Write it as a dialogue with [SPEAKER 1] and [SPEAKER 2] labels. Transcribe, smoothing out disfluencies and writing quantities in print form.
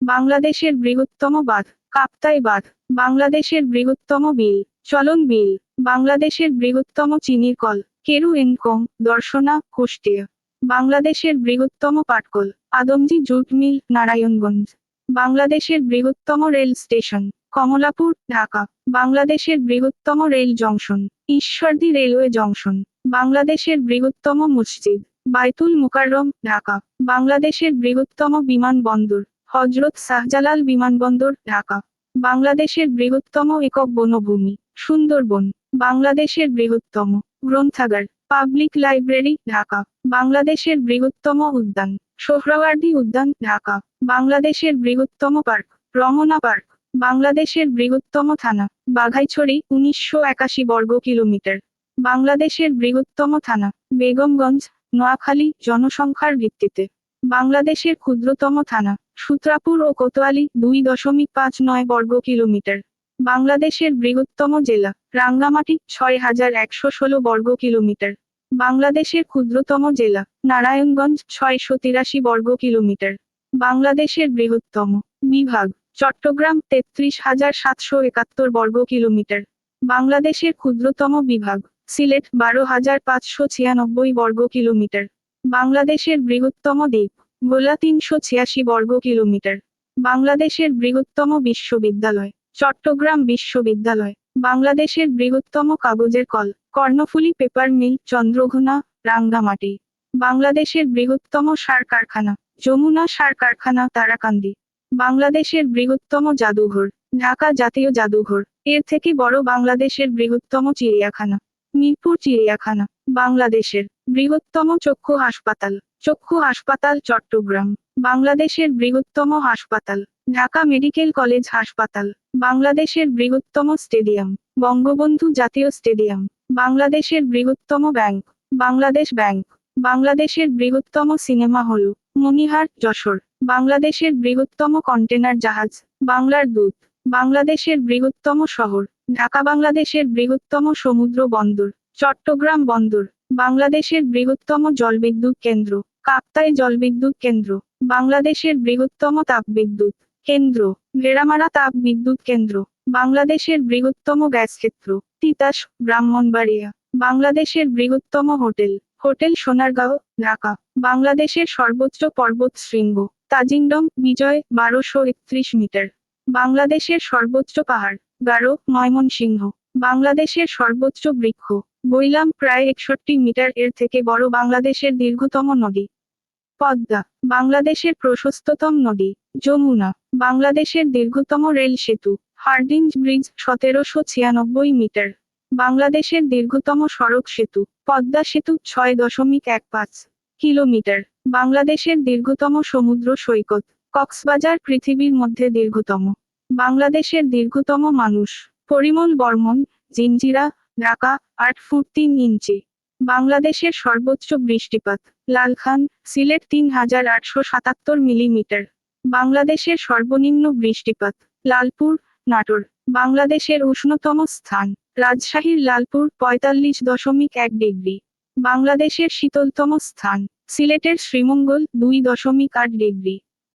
[SPEAKER 1] বাংলাদেশের বৃহত্তম বাঁধ কাপ্তাই বাঁধ। বাংলাদেশের বৃহত্তম বিল চলন বিল। বাংলাদেশের বৃহত্তম চিনির কল কেরু এনকম দর্শনা কুষ্টিয়া। বাংলাদেশের বৃহত্তম পাটকল আদমজী জুট মিল নারায়ণগঞ্জ। বাংলাদেশের বৃহত্তম রেল স্টেশন কমলাপুর ঢাকা। বাংলাদেশের বৃহত্তম rail junction Ishwardi railway junction. বাংলাদেশের বৃহত্তম মসজিদ বাইতুল মুকাররম ঢাকা। বাংলাদেশের বৃহত্তম বিমানবন্দর হযরত শাহজালাল বিমানবন্দর ঢাকা। বাংলাদেশের বৃহত্তম একক বনভূমি সুন্দরবন। বাংলাদেশের বৃহত্তম গ্রন্থাগার পাবলিক লাইব্রেরি ঢাকা। বাংলাদেশের বৃহত্তম উদ্যান সোহরাওয়ার্দী উদ্যান ঢাকা। বাংলাদেশের বৃহত্তম পার্ক রমনা পার্ক। বাংলাদেশের বৃহত্তম থানা বাঘাইছড়ি 1981 বর্গ কিলোমিটার। বাংলাদেশের বৃহত্তম থানা বেগমগঞ্জ নোয়াখালী জনসংখ্যার ভিত্তিতে। বাংলাদেশের ক্ষুদ্রতম থানা সূত্রাপুর ও কোতোয়ালী 2.59 বর্গ কিলোমিটার। বাংলাদেশের বৃহত্তম জেলা রাঙ্গামাটি 6116 বর্গ কিলোমিটার। বাংলাদেশের ক্ষুদ্রতম জেলা নারায়ণগঞ্জ 683 বর্গ কিলোমিটার। বাংলাদেশের বৃহত্তম বিভাগ চট্টগ্রাম 33771 বর্গ কিলোমিটার। বাংলাদেশের ক্ষুদ্রতম বিভাগ সিলেট 12596 বর্গ কিলোমিটার। বাংলাদেশের বৃহত্তম দ্বীপ ভোলা 386 বর্গ কিলোমিটার। বাংলাদেশের বৃহত্তম বিশ্ববিদ্যালয় চট্টগ্রাম বিশ্ববিদ্যালয়। বাংলাদেশের বৃহত্তম কাগজের কল কর্ণফুলী পেপার মিল চন্দ্রঘোনা রাঙ্গামাটি। বাংলাদেশের বৃহত্তম সার কারখানা যমুনা সার কারখানা তারাকান্দি। বাংলাদেশের বৃহত্তম জাদুঘর ঢাকা জাতীয় জাদুঘর। এর থেকে বড় বাংলাদেশের বৃহত্তম চিড়িয়াখানা মিরপুর চিড়িয়াখানা। বাংলাদেশের বৃহত্তম চক্ষু হাসপাতাল চট্টগ্রাম। বাংলাদেশের বৃহত্তম হাসপাতাল ঢাকা মেডিকেল কলেজ হাসপাতাল। বাংলাদেশের বৃহত্তম স্টেডিয়াম বঙ্গবন্ধু জাতীয় স্টেডিয়াম। বাংলাদেশের বৃহত্তম ব্যাংক বাংলাদেশ ব্যাংক। বাংলাদেশের বৃহত্তম সিনেমা হল মনিহার যশোর। বাংলাদেশের বৃহত্তম কন্টেনার জাহাজ বাংলার দূত। বাংলাদেশের বৃহত্তম শহর ঢাকা। বাংলাদেশের বৃহত্তম সমুদ্র বন্দর চট্টগ্রাম বন্দর। বাংলাদেশের বৃহত্তম জলবিদ্যুৎ কেন্দ্র কাপ্তাই জলবিদ্যুৎ কেন্দ্র। বাংলাদেশের বৃহত্তম তাপবিদ্যুৎ কেন্দ্র ভেড়ামারা তাপ বিদ্যুৎ কেন্দ্র। বাংলাদেশের বৃহত্তম গ্যাস ক্ষেত্র তিতাস ব্রাহ্মণবাড়িয়া। বাংলাদেশের বৃহত্তম হোটেল সোনারগাঁও ঢাকা। বাংলাদেশের সর্বোচ্চ পর্বত শৃঙ্গ তাজিংডং বিজয় 1231 মিটার। বাংলাদেশের সর্বোচ্চ পাহাড় গারো ময়মনসিংহ। বাংলাদেশের সর্বোচ্চ বৃক্ষ বৈলাম প্রায় 61 মিটার। এর থেকে বড় বাংলাদেশের দীর্ঘতম নদী পদ্মা। বাংলাদেশের প্রশস্ততম নদী যমুনা। বাংলাদেশের দীর্ঘতম রেল সেতু হার্ডিঞ্জ ব্রিজ 1796 মিটার। বাংলাদেশের দীর্ঘতম সড়ক সেতু পদ্মা সেতু 6.15 কিলোমিটার। বাংলাদেশের দীর্ঘতম সমুদ্র সৈকত কক্সবাজার পৃথিবীর মধ্যে দীর্ঘতম। বাংলাদেশের দীর্ঘতম মানুষ পরিমল বর্মন জিঞ্জিরা ঢাকা 8 ফুট 3 ইঞ্চি। বাংলাদেশের সর্বোচ্চ বৃষ্টিপাত লালখান সিলেট 3877 মিলিমিটার। বাংলাদেশের সর্বনিম্ন বৃষ্টিপাত লালপুর নাটোর। বাংলাদেশের উষ্ণতম স্থান রাজশাহীর লালপুর 45.1 ডিগ্রি। বাংলাদেশের শীতলতম স্থান সিলেটের শ্রীমঙ্গল 2.8 ডিগ্রি।